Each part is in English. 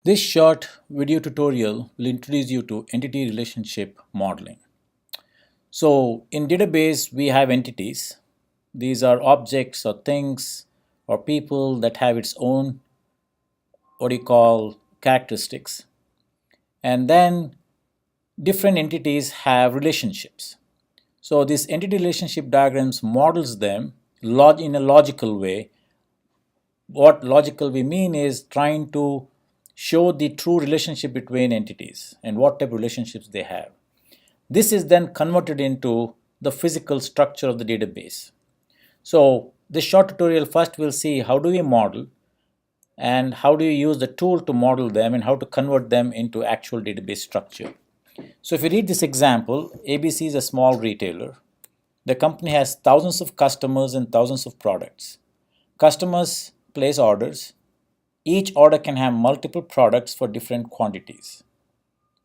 This short video tutorial will introduce you to entity relationship modeling. So in database we have entities. These are objects or things or people that have its own what you call characteristics. And then different entities have relationships. So this entity relationship diagrams models them in a logical way. What logical we mean is trying to show the true relationship between entities and what type of relationships they have. This is then converted into the physical structure of the database. So this short tutorial first we'll see how do we model and how do you use the tool to model them and how to convert them into actual database structure. So if you read this example, ABC is a small retailer. The company has thousands of customers and thousands of products. Customers place orders. Each order can have multiple products for different quantities.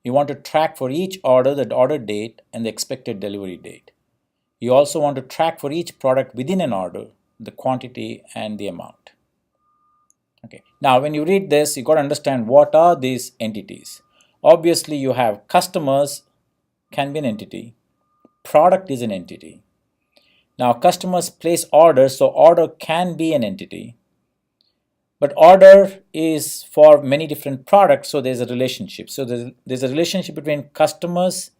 You want to track for each order the order date and the expected delivery date. You also want to track for each product within an order the quantity and the amount. Okay. Now when you read this, you got to understand what are these entities. Obviously you have customers can be an entity, product is an entity. Now customers place orders, so order can be an entity. But order is for many different products, so there's a relationship. So there's a relationship between customers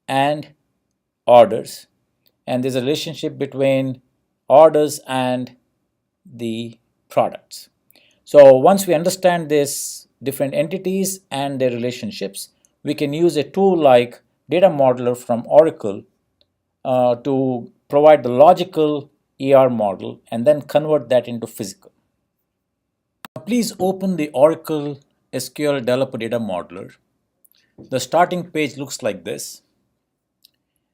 and orders, and there's a relationship between orders and the products. So once we understand this different entities and their relationships, we can use a tool like Data Modeler from Oracle to provide the logical ER model and then convert that into physical. Please open the Oracle SQL Developer Data Modeler. The starting page looks like this.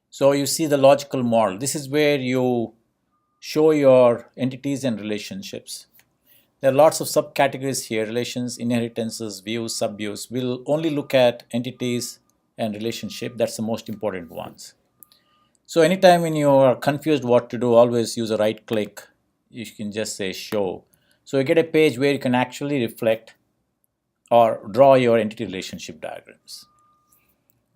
So you see the logical model. This is where you show your entities and relationships. There are lots of subcategories here: relations, inheritances, views, subviews. We'll only look at entities and relationship. That's the most important ones. So anytime when you are confused what to do, always use a right click. You can just say show. So you get a page where you can actually reflect or draw your entity relationship diagrams.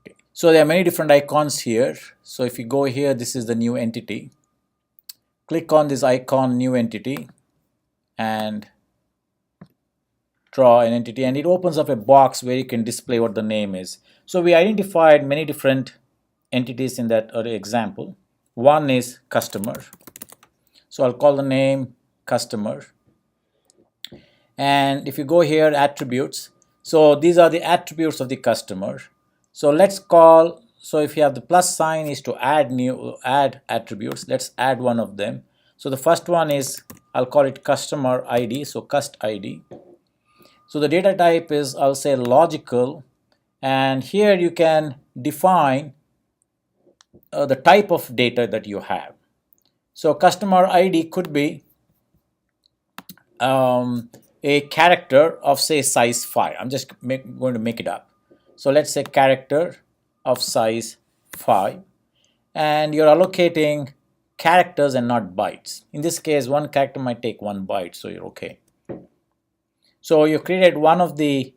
Okay. So there are many different icons here. So if you go here, this is the new entity. Click on this icon, new entity, and draw an entity, and it opens up a box where you can display what the name is. So we identified many different entities in that example. One is customer. So I'll call the name customer. And if you go here, attributes, so these are the attributes of the customer. So let's call, so if you have the plus sign is to add attributes. Let's add one of them. So the first one is, I'll call it customer ID, so cust ID. So the data type is, I'll say logical, and here you can define the type of data that you have. So customer ID could be a character of say size 5. I'm just going to make it up. So let's say character of size 5, and you're allocating characters and not bytes. In this case, one character might take 1 byte, so you're okay. So you created one of the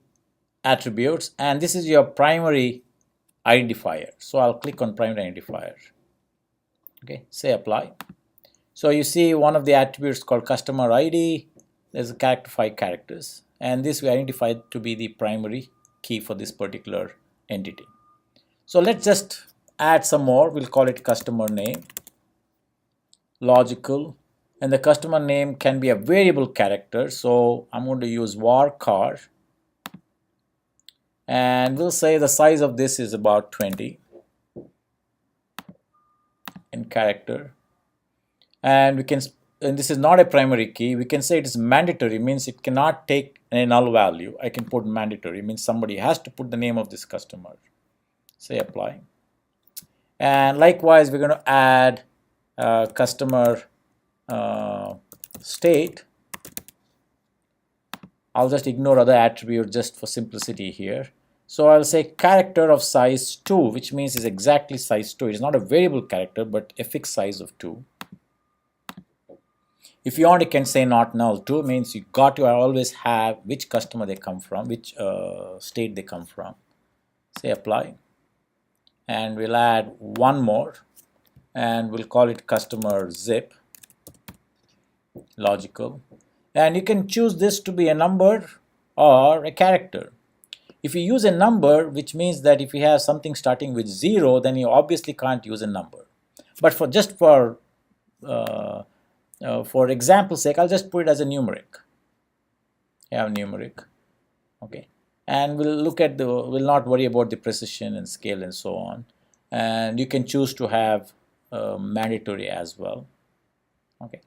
attributes, and this is your primary identifier. So I'll click on primary identifier. Okay, say apply. So you see one of the attributes called customer ID. There's a character 5 characters, and this we identified to be the primary key for this particular entity. So let's just add some more. We'll call it customer name, logical, and the customer name can be a variable character. So I'm going to use var_char, and we'll say the size of this is about 20 in character, and we can. And this is not a primary key. We can say it is mandatory, means it cannot take a null value. I can put mandatory, means somebody has to put the name of this customer. Say apply. And likewise, we're going to add customer state. I'll just ignore other attributes just for simplicity here. So I'll say character of size 2, which means it's exactly size 2. It's not a variable character, but a fixed size of 2. If you want, you can say not null too, means you got to always have which customer they come from, which state they come from. Say apply, and we'll add one more, and we'll call it customer zip, logical. And you can choose this to be a number or a character. If you use a number, which means that if you have something starting with 0, then you obviously can't use a number. But for just for example's sake, I'll just put it as a numeric. You have numeric, okay. And we'll look at we'll not worry about the precision and scale and so on. And you can choose to have mandatory as well, okay.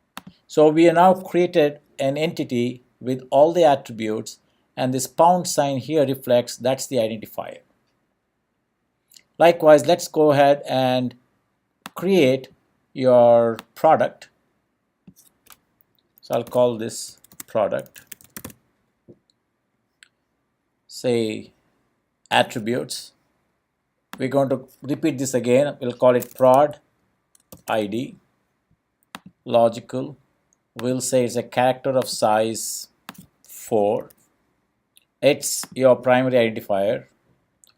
So we have now created an entity with all the attributes, and this pound sign here reflects that's the identifier. Likewise, let's go ahead and create your product. So I'll call this product. Say attributes. We're going to repeat this again. We'll call it prod ID. Logical. We'll say it's a character of size 4. It's your primary identifier.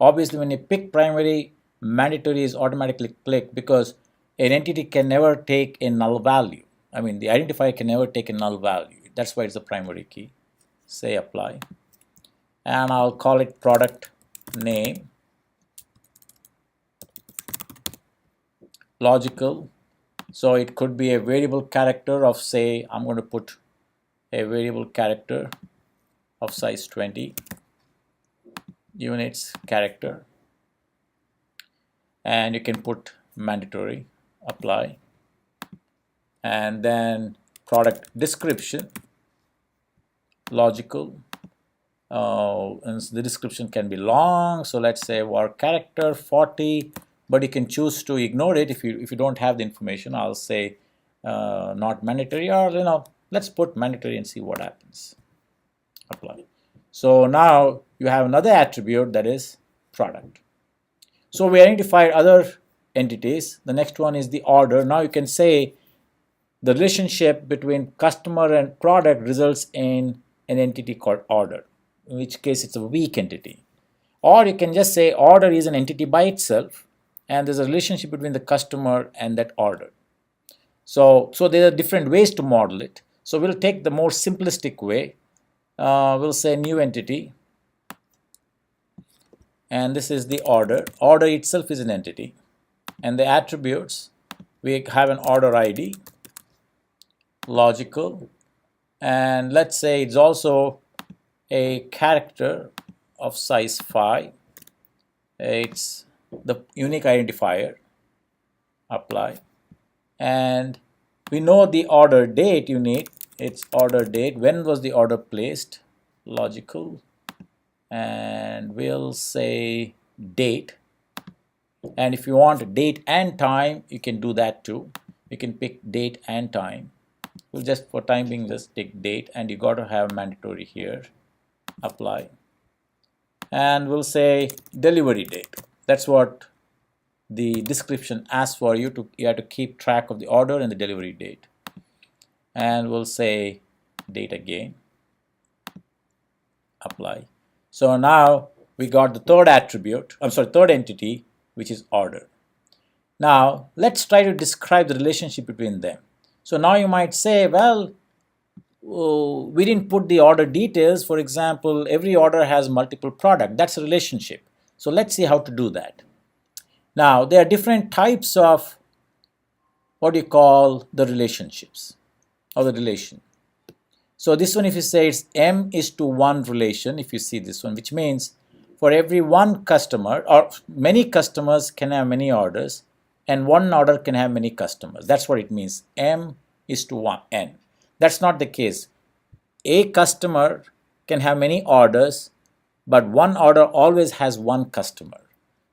Obviously, when you pick primary, mandatory is automatically clicked because an entity can never take a null value. I mean, the identifier can never take a null value. That's why it's the primary key. Say apply. And I'll call it product name. Logical. So it could be a variable character of, say, I'm going to put a variable character of size 20, units character, and you can put mandatory, apply, and then product description, logical, and the description can be long, so let's say var character 40, but you can choose to ignore it if you don't have the information. I'll say not mandatory, or let's put mandatory and see what happens. Apply. So now you have another attribute, that is product. So we identified other entities. The next one is the order. Now you can say the relationship between customer and product results in an entity called order, in which case it's a weak entity. Or you can just say order is an entity by itself, and there's a relationship between the customer and that order. So there are different ways to model it. So we'll take the more simplistic way. We'll say new entity, and this is the order. Order itself is an entity, and the attributes, we have an order ID, logical, and let's say it's also a character of size 5. It's the unique identifier, apply, and we know the order date you need. It's order date. When was the order placed? Logical. And we'll say date. And if you want date and time, you can do that too. You can pick date and time. We'll just, for time being, just take date, and you got to have mandatory here. Apply. And we'll say delivery date. That's what the description asks for you to. You have to keep track of the order and the delivery date. And we'll say date again, apply. So now we got the third attribute, third entity, which is order. Now let's try to describe the relationship between them. So now you might say, well, we didn't put the order details. For example, every order has multiple products. That's a relationship. So let's see how to do that. Now there are different types of what you call the relationships, or the relation. So this one, if you say it's m:1 relation, if you see this one, which means for every one customer, or many customers can have many orders, and one order can have many customers. That's what it means, m:1n. That's not the case. A customer can have many orders, but one order always has one customer.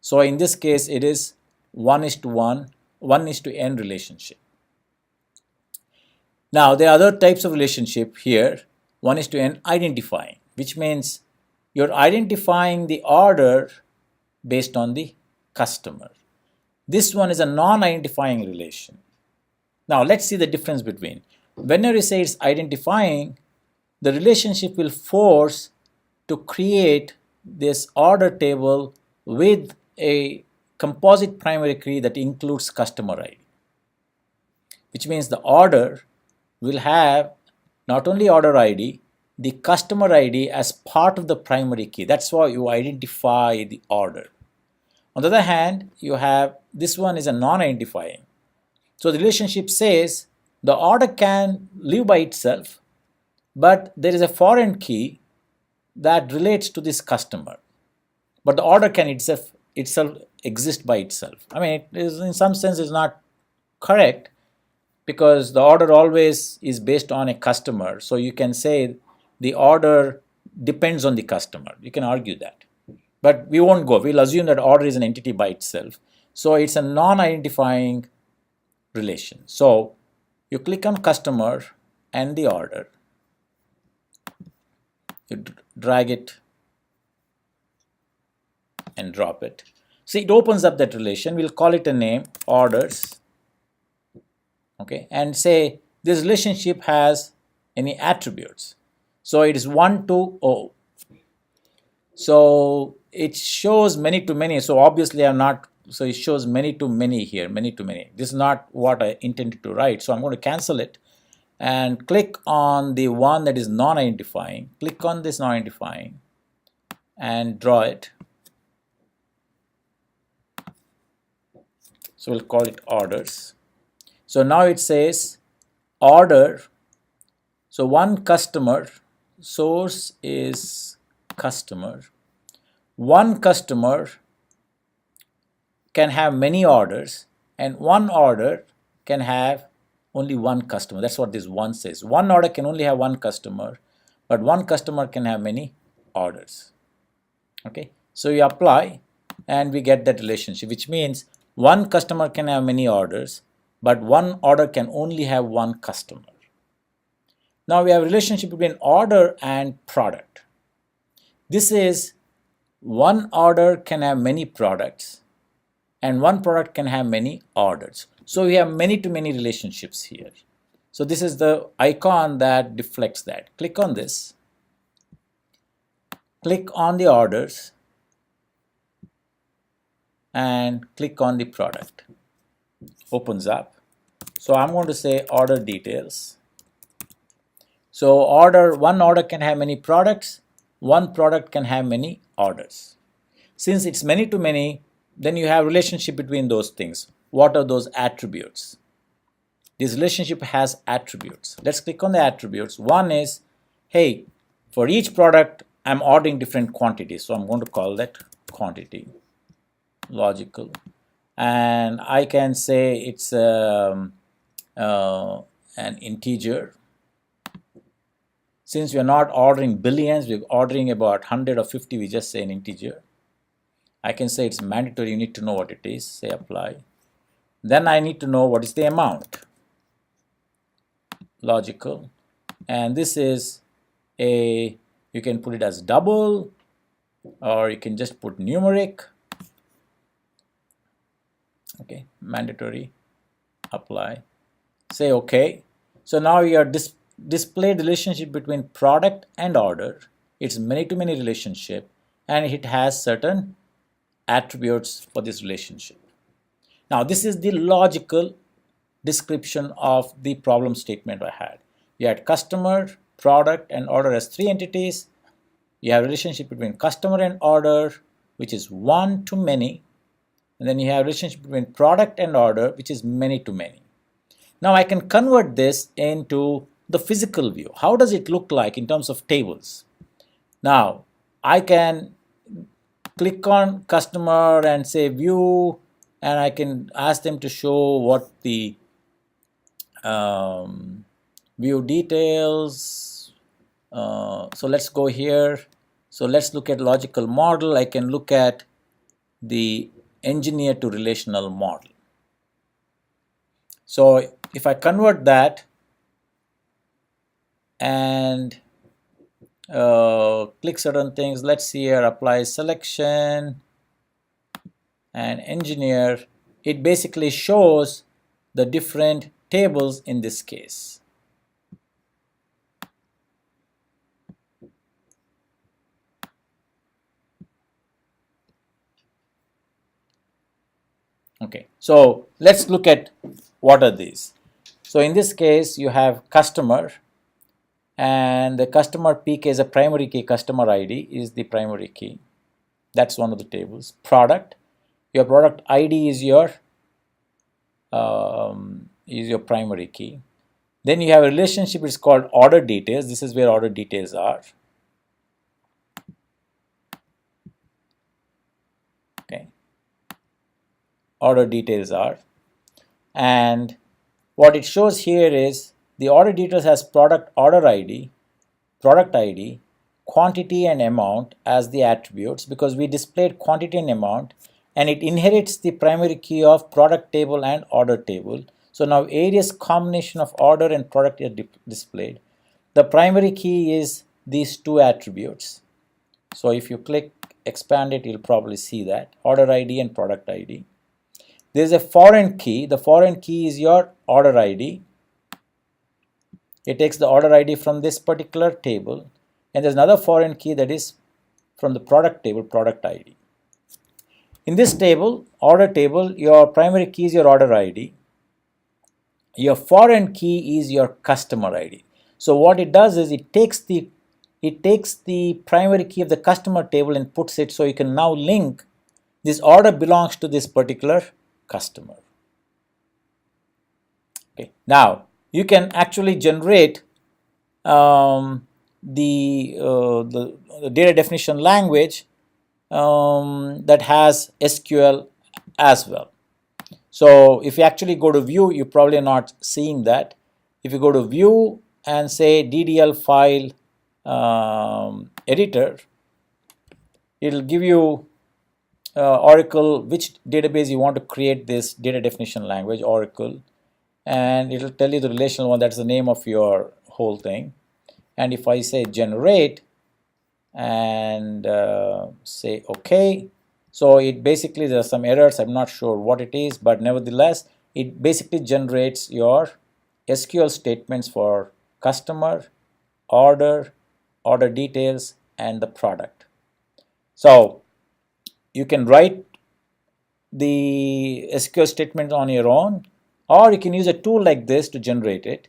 So in this case, it is 1:1, 1:n relationship. Now, there are other types of relationship here, 1:n identifying, which means you're identifying the order based on the customer. This one is a non-identifying relation. Now, let's see the difference between. whenever you say it's identifying, the relationship will force to create this order table with a composite primary key that includes customer ID, which means the order will have not only order ID, the customer ID as part of the primary key. That's why you identify the order. On the other hand, you have this one is a non-identifying. So the relationship says the order can live by itself, but there is a foreign key that relates to this customer. But the order can itself exist by itself. I mean, it is in some sense is not correct, because the order always is based on a customer. So you can say the order depends on the customer. You can argue that. But we won't go. We'll assume that order is an entity by itself. So it's a non-identifying relation. So you click on customer and the order. You drag it and drop it. So it opens up that relation. We'll call it a name, orders. Okay, and say this relationship has any attributes. So it is 1 to O. So it shows many to many. So obviously I'm not, so it shows many to many here, many to many. This is not what I intended to write. So I'm going to cancel it and click on the one that is non-identifying. Click on this non-identifying and draw it. So we'll call it orders. So now it says order. So one customer, source is customer. One customer can have many orders, and one order can have only one customer. That's what this one says. One order can only have one customer, but one customer can have many orders. Okay, so you apply and we get that relationship, which means one customer can have many orders, but one order can only have one customer. Now we have a relationship between order and product. This is one order can have many products and one product can have many orders. So we have many to many relationships here. So this is the icon that deflects that. Click on this. Click on the orders and click on the product. Opens up. So I'm going to say order details. So one order can have many products, one product can have many orders. Since it's many to many, then you have relationship between those things. What are those attributes? This relationship has attributes. Let's click on the attributes. One is, hey, for each product, I'm ordering different quantities. So I'm going to call that quantity, logical. And I can say it's an integer. Since we are not ordering billions, we're ordering about 100 or 50, we just say an integer. I can say it's mandatory, you need to know what it is, say apply. Then I need to know what is the amount, logical. And this is you can put it as double, or you can just put numeric. Okay, mandatory, apply, say okay. So now you are displayed relationship between product and order. It's many to many relationship, and it has certain attributes for this relationship. Now this is the logical description of the problem statement I had. You had customer, product, and order as three entities. You have relationship between customer and order, which is one to many. And then you have relationship between product and order, which is many to many. Now I can convert this into the physical view. How does it look like in terms of tables? Now I can click on customer and say view, and I can ask them to show what the view details. So let's go here. So let's look at logical model. I can look at the engineer to relational model. So if I convert that and click certain things, let's see here, apply selection and engineer, it basically shows the different tables in this case. Okay, so let's look at what are these. So in this case, you have customer, and the customer PK is a primary key. Customer ID is the primary key. That's one of the tables. Product, your product ID is your primary key. Then you have a relationship. It's called order details. This is where order details are. Okay, order details are, and what it shows here is the order details has product order ID, product ID, quantity and amount as the attributes, because we displayed quantity and amount, and it inherits the primary key of product table and order table. So now various combination of order and product are displayed. The primary key is these two attributes. So if you click expand it, you'll probably see that order ID and product ID. There's a foreign key. The foreign key is your order ID. It takes the order ID from this particular table, and there's another foreign key that is from the product table, product ID. In this table, order table, your primary key is your order ID. Your foreign key is your customer ID. So what it does is it takes the primary key of the customer table and puts it, so you can now link this order belongs to this particular customer. Okay. Now you can actually generate the data definition language that has SQL as well. So if you actually go to view, you're probably not seeing that. If you go to view and say DDL file editor, it'll give you Oracle, which database you want to create this data definition language, Oracle, and it'll tell you the relational one, that's the name of your whole thing. And if I say generate and say OK, so it basically, there are some errors, I'm not sure what it is, but nevertheless it basically generates your SQL statements for customer, order, order details, and the product. So you can write the SQL statement on your own, or you can use a tool like this to generate it.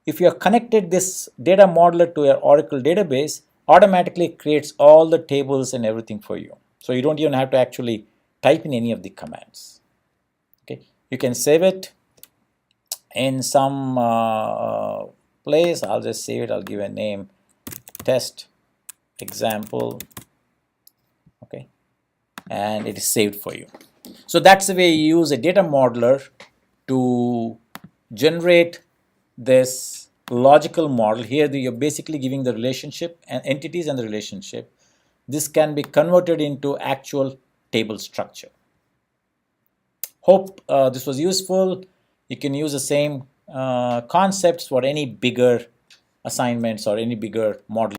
If you have connected this data modeler to your Oracle database, automatically it creates all the tables and everything for you. So you don't even have to actually type in any of the commands. Okay, you can save it in some place. I'll just save it. I'll give a name, test example. Okay, and it is saved for you. So that's the way you use a data modeler to generate this logical model. Here you're basically giving the relationship and entities and the relationship. This can be converted into actual table structure. Hope this was useful. You can use the same concepts for any bigger assignments or any bigger modeling.